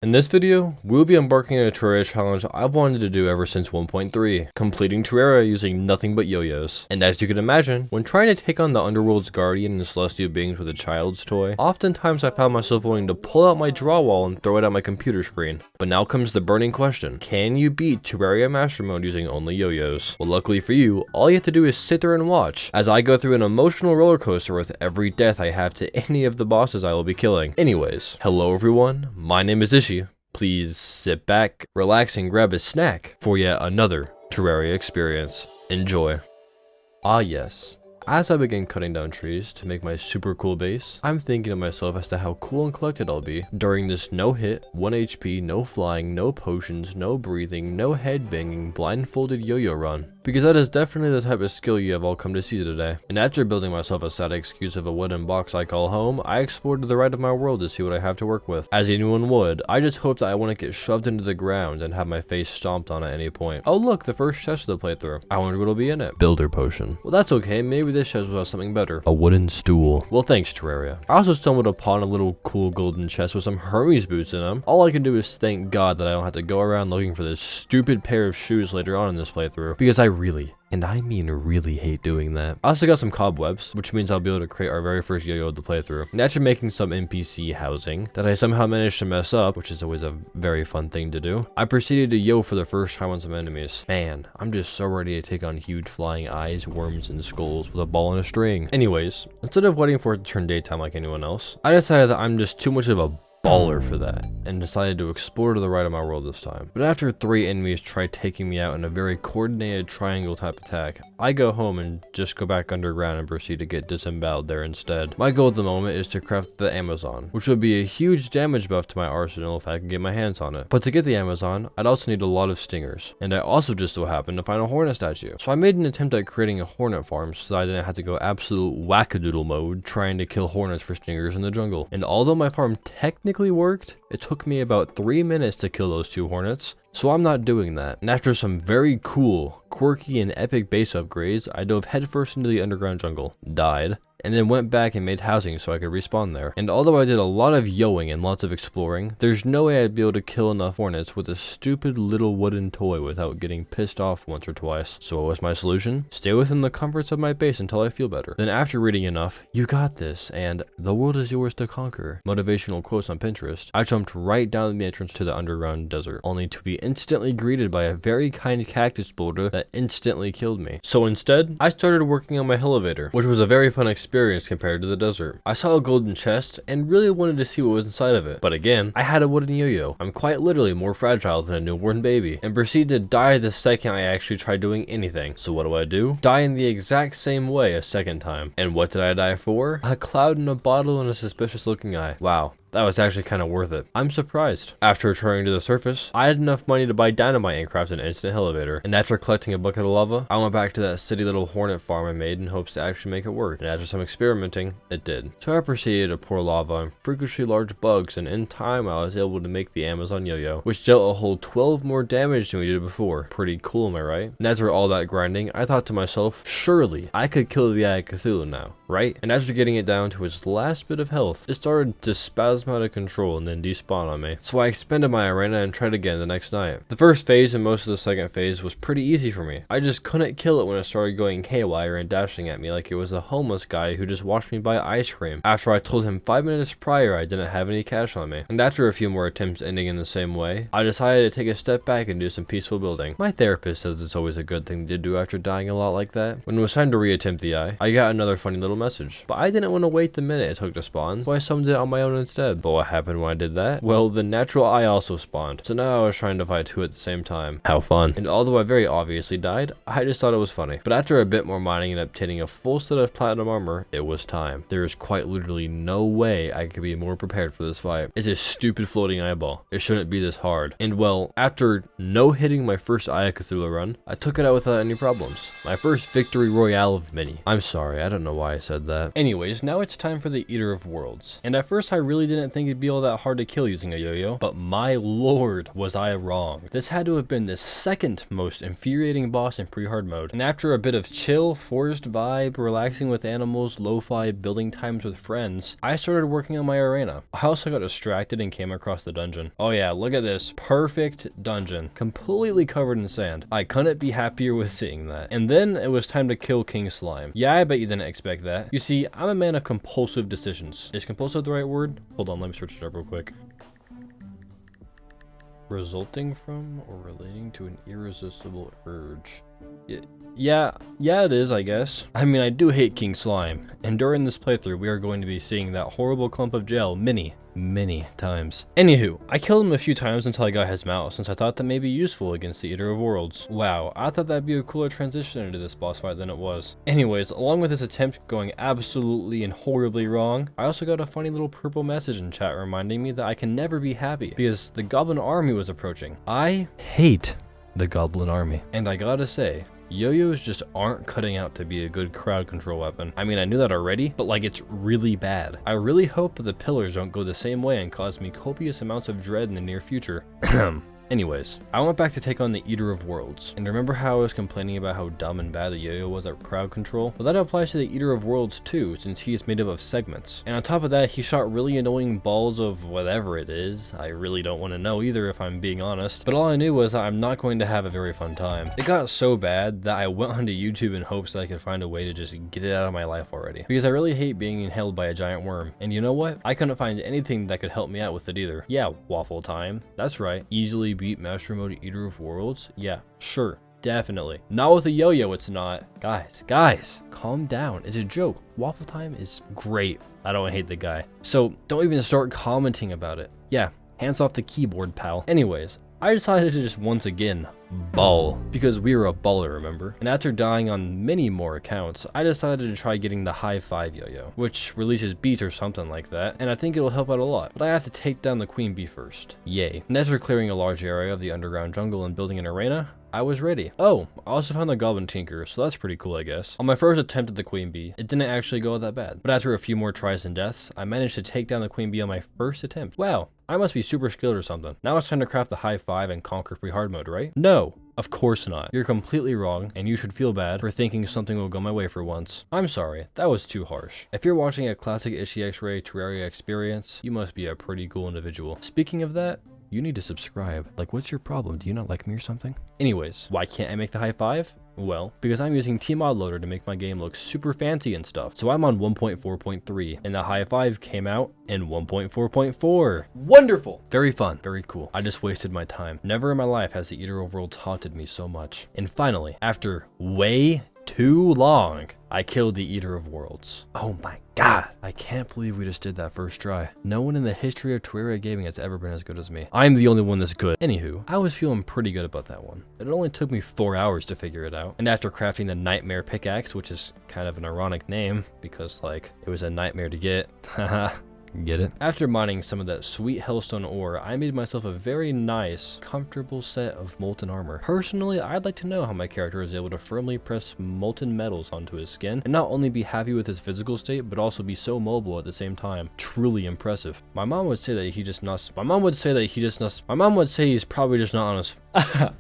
In this video, we'll be embarking on a Terraria challenge I've wanted to do ever since 1.3, completing Terraria using nothing but yo-yos. And as you can imagine, when trying to take on the underworld's guardian and celestial beings with a child's toy, oftentimes I found myself wanting to pull out my draw wall and throw it at my computer screen. But now comes the burning question: can you beat Terraria Master Mode using only yo-yos? Well, luckily for you, all you have to do is sit there and watch as I go through an emotional roller coaster with every death I have to any of the bosses I will be killing. Anyways, hello everyone, my name is IshixRhea. Please sit back, relax, and grab a snack for yet another Terraria experience. Enjoy. Ah yes, as I begin cutting down trees to make my super cool base, I'm thinking to myself as to how cool and collected I'll be during this no hit, 1 HP, no flying, no potions, no breathing, no head banging, blindfolded yo-yo run. Because that is definitely the type of skill you have all come to see today. And after building myself a sad excuse of a wooden box I call home, I explored to the right of my world to see what I have to work with. As anyone would, I just hope that I wouldn't get shoved into the ground and have my face stomped on at any point. Oh look, the first chest of the playthrough. I wonder what'll be in it. Builder potion. Well, that's okay, maybe this chest will have something better. A wooden stool. Well, thanks Terraria. I also stumbled upon a little cool golden chest with some Hermes boots in them. All I can do is thank God that I don't have to go around looking for this stupid pair of shoes later on in this playthrough, because I really, and I mean really, hate doing that. I also got some cobwebs, which means I'll be able to create our very first yo-yo of the playthrough. And after making some NPC housing that I somehow managed to mess up, which is always a very fun thing to do, I proceeded to yo for the first time on some enemies. Man, I'm just so ready to take on huge flying eyes, worms, and skulls with a ball and a string. Anyways, instead of waiting for it to turn daytime like anyone else, I decided that I'm just too much of a baller for that, and decided to explore to the right of my world this time. But after 3 enemies try taking me out in a very coordinated triangle type attack, I go home and just go back underground and proceed to get disemboweled there instead. My goal at the moment is to craft the Amazon, which would be a huge damage buff to my arsenal if I can get my hands on it. But to get the Amazon, I'd also need a lot of stingers, and I also just so happened to find a hornet statue. So I made an attempt at creating a hornet farm so that I didn't have to go absolute wackadoodle mode trying to kill hornets for stingers in the jungle. And although my farm technically worked, it took me about 3 minutes to kill those 2 hornets, so I'm not doing that. And after some very cool, quirky, and epic base upgrades, I dove headfirst into the underground jungle, died, and then went back and made housing so I could respawn there. And although I did a lot of yoing and lots of exploring, there's no way I'd be able to kill enough hornets with a stupid little wooden toy without getting pissed off once or twice. So what was my solution? Stay within the comforts of my base until I feel better. Then after reading enough, "You got this," and "The world is yours to conquer," motivational quotes on Pinterest, I jumped right down the entrance to the underground desert, only to be instantly greeted by a very kind cactus boulder that instantly killed me. So instead, I started working on my elevator, which was a very fun experience compared to the desert. I saw a golden chest and really wanted to see what was inside of it, but again, I had a wooden yo-yo. I'm quite literally more fragile than a newborn baby, and proceeded to die the second I actually tried doing anything. So what do? Die in the exact same way a second time. And what did I die for? A cloud in a bottle and a suspicious looking eye. Wow. That was actually kind of worth it. I'm surprised. After returning to the surface, I had enough money to buy dynamite and craft an instant elevator. And after collecting a bucket of lava, I went back to that city little hornet farm I made in hopes to actually make it work. And after some experimenting, it did. So I proceeded to pour lava on freakishly large bugs, and in time I was able to make the Amazon yo-yo, which dealt a whole 12 more damage than we did before. Pretty cool, am I right? And after all that grinding, I thought to myself, surely I could kill the Eye of Cthulhu now, right? And after getting it down to its last bit of health, it started to spasm out of control and then despawn on me. So I expanded my arena and tried again the next night. The first phase and most of the second phase was pretty easy for me. I just couldn't kill it when it started going haywire and dashing at me like it was a homeless guy who just watched me buy ice cream after I told him 5 minutes prior I didn't have any cash on me. And after a few more attempts ending in the same way, I decided to take a step back and do some peaceful building. My therapist says it's always a good thing to do after dying a lot like that. When it was time to reattempt the eye, I got another funny little message, but I didn't want to wait the minute it took to spawn, so I summoned it on my own instead. But what happened when I did that? Well, the natural eye also spawned, so now I was trying to fight 2 at the same time. How fun. And although I very obviously died, I just thought it was funny. But after a bit more mining and obtaining a full set of platinum armor, it was time. There is quite literally no way I could be more prepared for this fight. It's a stupid floating eyeball. It shouldn't be this hard. And well, after no hitting my first Eye of Cthulhu run, I took it out without any problems. My first victory royale of many. I'm sorry, I don't know why I said that. Anyways, now it's time for the Eater of Worlds. And at first I really didn't think it'd be all that hard to kill using a yo-yo, but my lord was I wrong. This had to have been the second most infuriating boss in pre-hard mode. And after a bit of chill, forest vibe, relaxing with animals, lo-fi, building times with friends, I started working on my arena. I also got distracted and came across the dungeon. Oh yeah, look at this. Perfect dungeon. Completely covered in sand. I couldn't be happier with seeing that. And then it was time to kill King Slime. Yeah, I bet you didn't expect that. You see, I'm a man of compulsive decisions. Is compulsive the right word? Hold on, let me search it up real quick. Resulting from or relating to an irresistible urge. Yeah, it is, I guess. I mean, I do hate King Slime, and during this playthrough, we are going to be seeing that horrible clump of gel many times. Anywho, I killed him a few times until I got his mouth, since I thought that may be useful against the Eater of Worlds. Wow, I thought that'd be a cooler transition into this boss fight than it was. Anyways, along with this attempt going absolutely and horribly wrong, I also got a funny little purple message in chat reminding me that I can never be happy, because the Goblin Army was approaching. I hate the Goblin Army, and I gotta say, yo-yos just aren't cutting out to be a good crowd control weapon. I mean, I knew that already, but like, it's really bad. I really hope that the pillars don't go the same way and cause me copious amounts of dread in the near future. Anyways, I went back to take on the Eater of Worlds, and remember how I was complaining about how dumb and bad the yo-yo was at crowd control? Well, that applies to the Eater of Worlds too, since he is made up of segments. And on top of that, he shot really annoying balls of whatever it is. I really don't want to know either, if I'm being honest, but all I knew was that I'm not going to have a very fun time. It got so bad that I went onto YouTube in hopes that I could find a way to just get it out of my life already, because I really hate being inhaled by a giant worm. And you know what? I couldn't find anything that could help me out with it either. Yeah, waffle time. That's right. Easily beat Master Mode Eater of Worlds? Yeah, sure, definitely. Not with a yo-yo, it's not. Guys, calm down. It's a joke. Waffle time is great. I don't hate the guy. So don't even start commenting about it. Yeah, hands off the keyboard, pal. Anyways, I decided to just once again ball, because we were a baller, remember? And after dying on many more accounts, I decided to try getting the high 5 yo-yo, which releases beats or something like that, and I think it'll help out a lot. But I have to take down the queen bee first. Yay. And after clearing a large area of the underground jungle and building an arena, I was ready. Oh, I also found the Goblin Tinker, so that's pretty cool, I guess. On my first attempt at the queen bee, it didn't actually go that bad. But after a few more tries and deaths, I managed to take down the queen bee on my first attempt. Wow, I must be super skilled or something. Now it's time to craft the high 5 and conquer pre-hard mode, right? No, of course not. You're completely wrong, and you should feel bad for thinking something will go my way for once. I'm sorry, that was too harsh. If you're watching a classic IshixRhea Terraria experience, you must be a pretty cool individual. Speaking of that, you need to subscribe. Like, what's your problem? Do you not like me or something? Anyways, why can't I make the high 5? Well, because I'm using Tmod Loader to make my game look super fancy and stuff. So I'm on 1.4.3, and the high 5 came out in 1.4.4. Wonderful! Very fun, very cool. I just wasted my time. Never in my life has the Eater of Worlds haunted me so much. And finally, after way too long, I killed the Eater of Worlds. Oh my god. I can't believe we just did that first try. No one in the history of Terraria gaming has ever been as good as me. I'm the only one that's good. Anywho, I was feeling pretty good about that one. It only took me 4 hours to figure it out. And after crafting the Nightmare Pickaxe, which is kind of an ironic name because like it was a nightmare to get. Haha. Get it? After mining some of that sweet hellstone ore, I made myself a very nice, comfortable set of molten armor. Personally, I'd like to know how my character is able to firmly press molten metals onto his skin and not only be happy with his physical state, but also be so mobile at the same time. Truly impressive. My mom would say that he's probably just not on his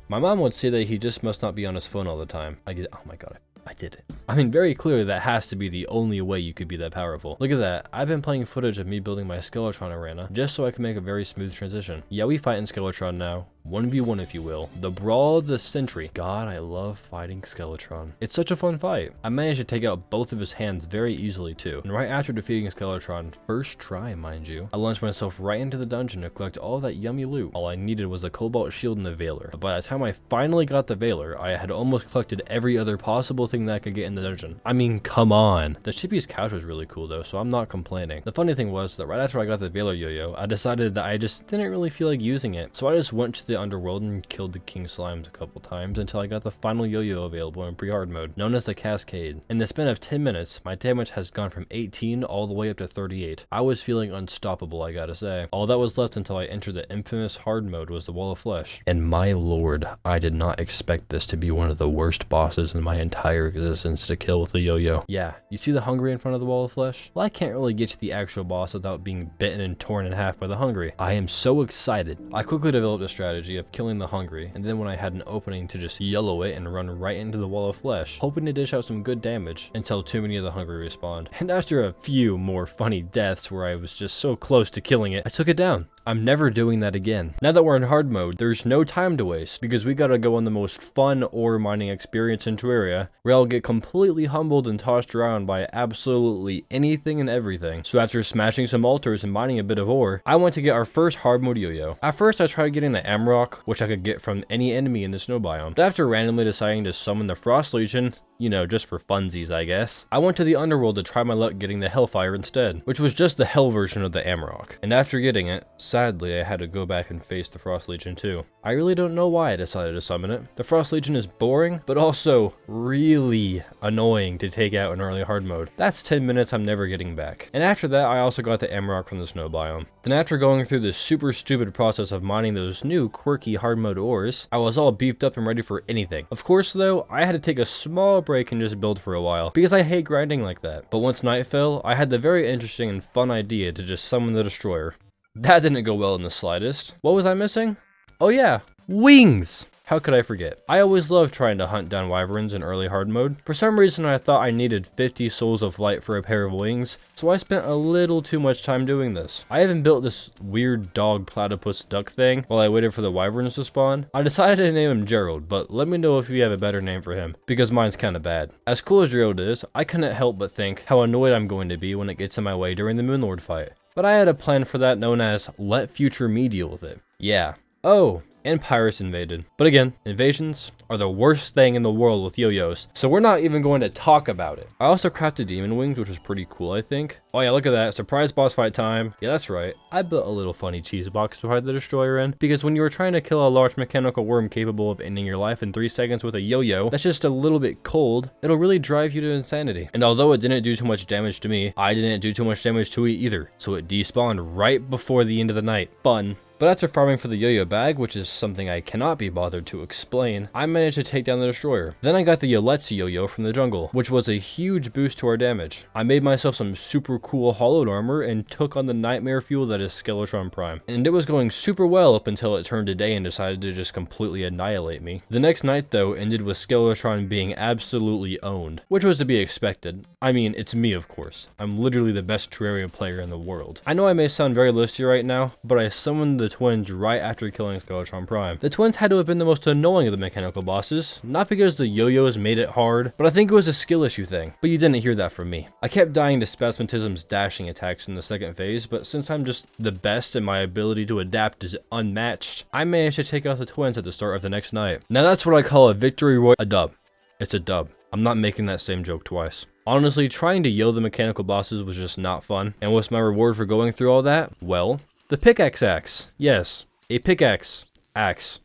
My mom would say that he just must not be on his phone all the time. Oh my god. I did it. I mean, very clearly that has to be the only way you could be that powerful. Look at that. I've been playing footage of me building my Skeletron arena just so I can make a very smooth transition. Yeah, we fight in Skeletron now. 1v1 if you will. The Brawl of the Century. God, I love fighting Skeletron. It's such a fun fight. I managed to take out both of his hands very easily too. And right after defeating Skeletron, first try mind you, I launched myself right into the dungeon to collect all that yummy loot. All I needed was a Cobalt Shield and the Veiler. But by the time I finally got the Veiler, I had almost collected every other possible thing that I could get in the dungeon. I mean, come on. The Chippy's couch was really cool though, so I'm not complaining. The funny thing was that right after I got the Veiler yo-yo, I decided that I just didn't really feel like using it. So I just went to the the underworld and killed the king slimes a couple times until I got the final yo-yo available in pre-hard mode, known as the Cascade. In the span of 10 minutes, my damage has gone from 18 all the way up to 38. I was feeling unstoppable, I gotta say. All that was left until I entered the infamous hard mode was the Wall of Flesh. And my lord, I did not expect this to be one of the worst bosses in my entire existence to kill with a yo-yo. Yeah, you see the hungry in front of the Wall of Flesh? Well, I can't really get to the actual boss without being bitten and torn in half by the hungry. I am so excited. I quickly developed a strategy of killing the hungry, and then when I had an opening to just yellow it and run right into the Wall of Flesh, hoping to dish out some good damage until too many of the hungry respawned. And after a few more funny deaths where I was just so close to killing it, I took it down. I'm never doing that again. Now that we're in hard mode, there's no time to waste because we gotta go on the most fun ore mining experience in Terraria, where I'll get completely humbled and tossed around by absolutely anything and everything. So after smashing some altars and mining a bit of ore, I went to get our first hard mode yo-yo. At first I tried getting the Amrock, which I could get from any enemy in the snow biome, but after randomly deciding to summon the Frost Legion, you know, just for funsies, I guess, I went to the underworld to try my luck getting the Hellfire instead, which was just the hell version of the Amrock. And after getting it, sadly I had to go back and face the Frost Legion too. I really don't know why I decided to summon it. The Frost Legion is boring, but also really annoying to take out in early hard mode. That's 10 minutes I'm never getting back. And after that, I also got the Amrock from the snow biome. Then after going through this super stupid process of mining those new quirky hard mode ores, I was all beefed up and ready for anything. Of course though, I had to take a small break and just build for a while, because I hate grinding like that. But once night fell, I had the very interesting and fun idea to just summon the Destroyer. That didn't go well in the slightest. What was I missing? Oh yeah, wings! How could I forget? I always loved trying to hunt down wyverns in early hard mode. For some reason I thought I needed 50 souls of light for a pair of wings, so I spent a little too much time doing this. I even built this weird dog platypus duck thing while I waited for the wyverns to spawn. I decided to name him Gerald, but let me know if you have a better name for him, because mine's kinda bad. As cool as Gerald is, I couldn't help but think how annoyed I'm going to be when it gets in my way during the Moonlord fight. But I had a plan for that known as let future me deal with it. Yeah. Oh, and pirates invaded. But again, invasions are the worst thing in the world with yo-yos, so we're not even going to talk about it. I also crafted demon wings, which was pretty cool, I think. Oh yeah, look at that, surprise boss fight time. Yeah, that's right, I built a little funny cheese box to hide the Destroyer in, because when you were trying to kill a large mechanical worm capable of ending your life in 3 seconds with a yo-yo that's just a little bit cold, it'll really drive you to insanity. And although it didn't do too much damage to me, I didn't do too much damage to it either, so it despawned right before the end of the night. Fun. But after farming for the yo-yo bag, which is something I cannot be bothered to explain, I managed to take down the Destroyer. Then I got the Yoletsu yo-yo from the jungle, which was a huge boost to our damage. I made myself some super cool hollowed armor and took on the nightmare fuel that is Skeletron Prime. And it was going super well up until it turned to day and decided to just completely annihilate me. The next night though ended with Skeletron being absolutely owned, which was to be expected. I mean, it's me of course. I'm literally the best Terraria player in the world. I know I may sound very listy right now, but I summoned the twins right after killing Skeletron Prime. The twins had to have been the most annoying of the mechanical bosses, not because the yo-yos made it hard, but I think it was a skill issue thing. But you didn't hear that from me. I kept dying to Spasmatism's dashing attacks in the second phase, but since I'm just the best and my ability to adapt is unmatched, I managed to take out the twins at the start of the next night. Now that's what I call a victory a dub. It's a dub. I'm not making that same joke twice. Honestly, trying to yell the mechanical bosses was just not fun. And what's my reward for going through all that? Well, the pickaxe axe. Yes, a pickaxe axe.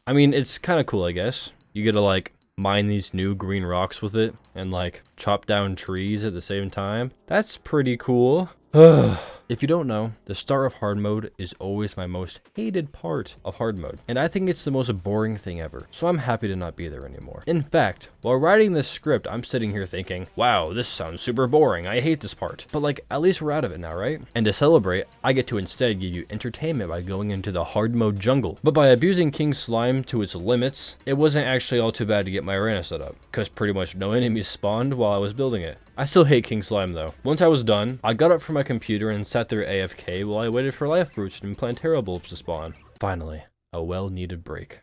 I mean, it's kind of cool, I guess. You get to like mine these new green rocks with it and like chop down trees at the same time. That's pretty cool. If you don't know, the start of hard mode is always my most hated part of hard mode, and I think it's the most boring thing ever, so I'm happy to not be there anymore. In fact, while writing this script, I'm sitting here thinking, wow, this sounds super boring, I hate this part. But like, at least we're out of it now, right? And to celebrate, I get to instead give you entertainment by going into the hard mode jungle. But by abusing King Slime to its limits, it wasn't actually all too bad to get my arena set up, because pretty much no enemies spawned while I was building it. I still hate King Slime though. Once I was done, I got up from my computer and sat there AFK while I waited for life fruits and Plantera bulbs to spawn. Finally, a well-needed break.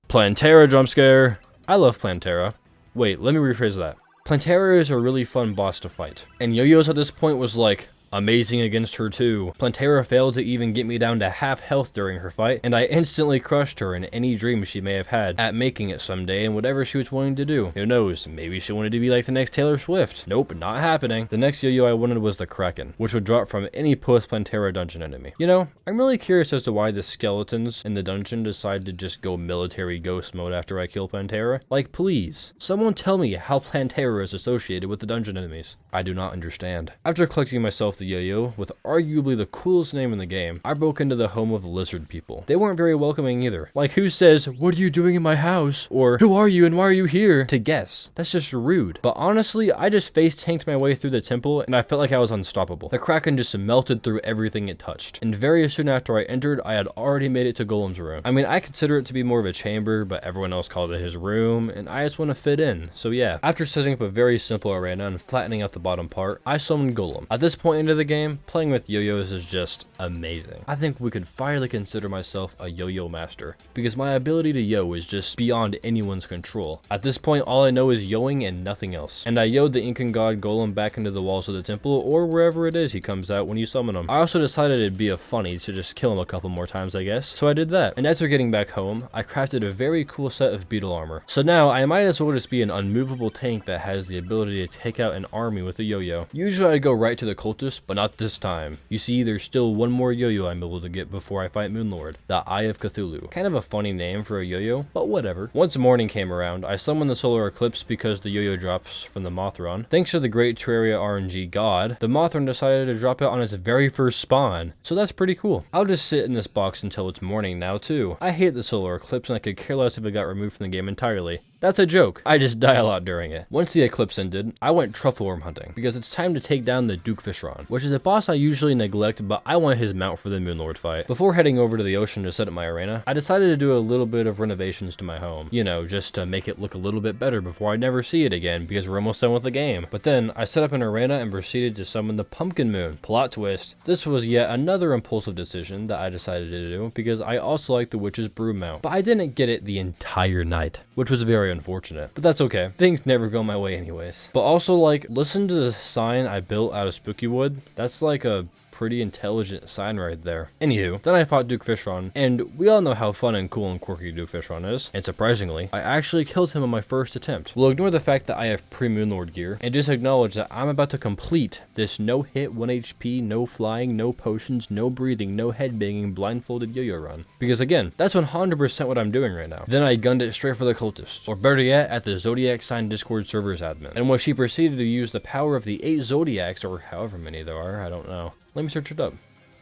Plantera jump scare! I love Plantera. Wait, let me rephrase that. Plantera is a really fun boss to fight, and yo-yos at this point was like amazing against her too. Plantera failed to even get me down to half health during her fight, and I instantly crushed her in any dream she may have had at making it someday and whatever she was wanting to do. Who knows, maybe she wanted to be like the next Taylor Swift. Nope, not happening. The next yo-yo I wanted was the Kraken, which would drop from any post-Plantera dungeon enemy. You know, I'm really curious as to why the skeletons in the dungeon decided to just go military ghost mode after I kill Plantera. Like, please, someone tell me how Plantera is associated with the dungeon enemies. I do not understand. After collecting myself the yo-yo, with arguably the coolest name in the game, I broke into the home of the lizard people. They weren't very welcoming either. Like, who says, "What are you doing in my house?" Or, "Who are you and why are you here?" to guess. That's just rude. But honestly, I just face tanked my way through the temple and I felt like I was unstoppable. The Kraken just melted through everything it touched. And very soon after I entered, I had already made it to Golem's room. I mean, I consider it to be more of a chamber, but everyone else called it his room, and I just want to fit in. So yeah, after setting up a very simple arena and flattening out the bottom part, I summoned Golem. At this point into the game, playing with yo-yos is just amazing. I think we could finally consider myself a yo-yo master, because my ability to yo is just beyond anyone's control. At this point, all I know is yoing and nothing else. And I yoed the Incan god Golem back into the walls of the temple, or wherever it is he comes out when you summon him. I also decided it'd be funny to just kill him a couple more times, I guess, so I did that. And after getting back home, I crafted a very cool set of beetle armor. So now, I might as well just be an unmovable tank that has the ability to take out an army with a yo-yo. Usually I'd go right to the cultist, but not this time. You see, there's still one more yo-yo I'm able to get before I fight Moonlord, the Eye of Cthulhu. Kind of a funny name for a yo-yo, but whatever. Once morning came around, I summoned the solar eclipse because the yo-yo drops from the Mothron. Thanks to the great Terraria RNG god, the Mothron decided to drop it on its very first spawn, so that's pretty cool. I'll just sit in this box until it's morning now too. I hate the solar eclipse and I could care less if it got removed from the game entirely. That's a joke. I just die a lot during it. Once the eclipse ended, I went truffle worm hunting because it's time to take down the Duke Fishron, which is a boss I usually neglect, but I want his mount for the Moonlord fight. Before heading over to the ocean to set up my arena, I decided to do a little bit of renovations to my home. You know, just to make it look a little bit better before I never see it again because we're almost done with the game. But then I set up an arena and proceeded to summon the Pumpkin Moon. Plot twist. This was yet another impulsive decision that I decided to do because I also like the Witch's Brew mount, but I didn't get it the entire night, which was very unfortunate. But that's okay. Things never go my way anyways. But also, like, listen to the sign I built out of spooky wood. That's like a pretty intelligent sign right there. Anywho, then I fought Duke Fishron, and we all know how fun and cool and quirky Duke Fishron is, and surprisingly, I actually killed him on my first attempt. We'll ignore the fact that I have pre-Moonlord gear, and just acknowledge that I'm about to complete this no-hit, 1 HP, no flying, no potions, no breathing, no headbanging, blindfolded yo-yo run. Because again, that's 100% what I'm doing right now. Then I gunned it straight for the cultist, or better yet, at the Zodiac Sign Discord server's admin. And when she proceeded to use the power of the 8 Zodiacs, or however many there are, I don't know. Let me search it up.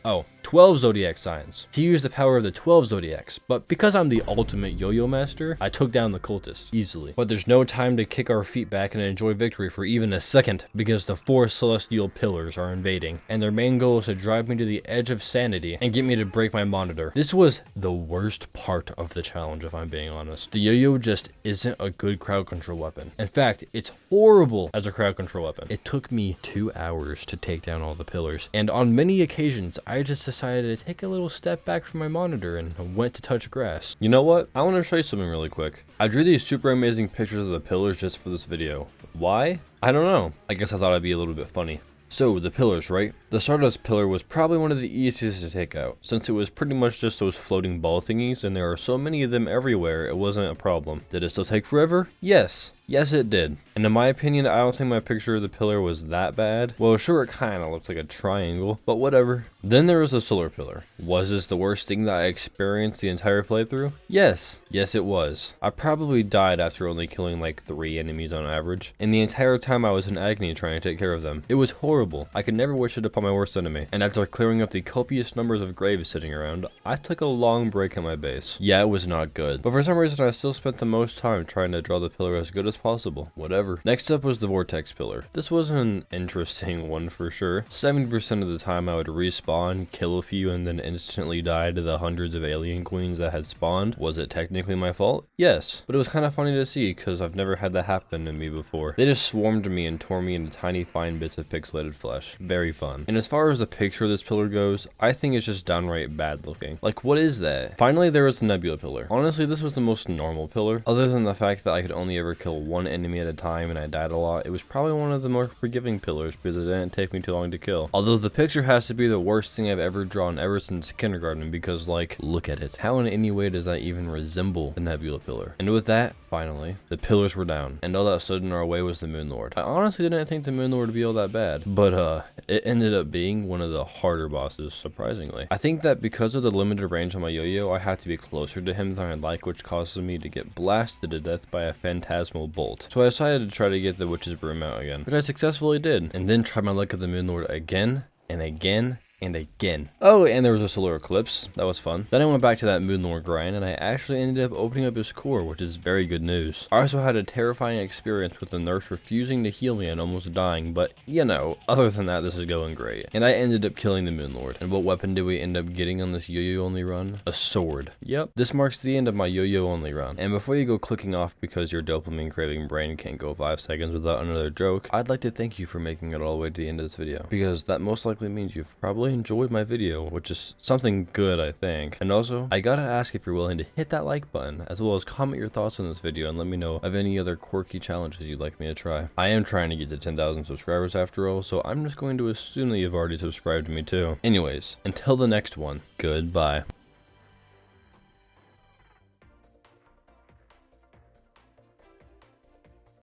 Oh, 12 zodiac signs. He used the power of the 12 zodiacs, but because I'm the ultimate yo-yo master, I took down the cultist easily. But there's no time to kick our feet back and enjoy victory for even a second, because the 4 celestial pillars are invading, and their main goal is to drive me to the edge of sanity and get me to break my monitor. This was the worst part of the challenge, if I'm being honest. The yo-yo just isn't a good crowd control weapon. In fact, it's horrible as a crowd control weapon. It took me 2 hours to take down all the pillars, and on many occasions, I just decided to take a little step back from my monitor and went to touch grass. You know what? I want to show you something really quick. I drew these super amazing pictures of the pillars just for this video. Why? I don't know. I guess I thought I'd be a little bit funny. So, the pillars, right? The Stardust pillar was probably one of the easiest to take out, since it was pretty much just those floating ball thingies, and there are so many of them everywhere, it wasn't a problem. Did it still take forever? Yes. Yes, it did. And in my opinion, I don't think my picture of the pillar was that bad. Well, sure, it kind of looks like a triangle, but whatever. Then there was the solar pillar. Was this the worst thing that I experienced the entire playthrough? Yes. Yes, it was. I probably died after only killing like 3 enemies on average, and the entire time I was in agony trying to take care of them. It was horrible. I could never wish it upon my worst enemy. And after clearing up the copious numbers of graves sitting around, I took a long break at my base. Yeah, it was not good, but for some reason I still spent the most time trying to draw the pillar as good as possible. Whatever. Next up was the vortex pillar. This was an interesting one for sure. 70% of the time I would respawn, kill a few, and then instantly die to the hundreds of alien queens that had spawned. Was it technically my fault? Yes, but it was kind of funny to see because I've never had that happen to me before. They just swarmed me and tore me into tiny fine bits of pixelated flesh. Very fun. And as far as the picture of this pillar goes, I think it's just downright bad looking. Like, what is that? Finally, there was the nebula pillar. Honestly, this was the most normal pillar, other than the fact that I could only ever kill one enemy at a time and I died a lot, it was probably one of the more forgiving pillars because it didn't take me too long to kill. Although the picture has to be the worst thing I've ever drawn ever since kindergarten because, like, look at it. How in any way does that even resemble the Nebula pillar? And with that, finally, the pillars were down, and all that stood in our way was the Moon Lord. I honestly didn't think the Moon Lord would be all that bad, but it ended up being one of the harder bosses, surprisingly. I think that because of the limited range on my yo-yo, I have to be closer to him than I like, which causes me to get blasted to death by a phantasmal bolt. So I decided to try to get the Witch's Broom out again, which I successfully did, and then tried my luck at the Moon Lord again, and again, and again. Oh, and there was a solar eclipse. That was fun. Then I went back to that Moon Lord grind, and I actually ended up opening up his core, which is very good news. I also had a terrifying experience with the nurse refusing to heal me and almost dying, but, you know, other than that, this is going great. And I ended up killing the Moon Lord. And what weapon did we end up getting on this yo-yo only run? A sword. Yep. This marks the end of my yo-yo only run. And before you go clicking off because your dopamine craving brain can't go 5 seconds without another joke, I'd like to thank you for making it all the way to the end of this video, because that most likely means you've probably enjoyed my video, which is something good, I think. And also, I gotta ask if you're willing to hit that like button, as well as comment your thoughts on this video and let me know of any other quirky challenges you'd like me to try. I am trying to get to 10,000 subscribers after all, so I'm just going to assume that you've already subscribed to me too. Anyways, until the next one, goodbye.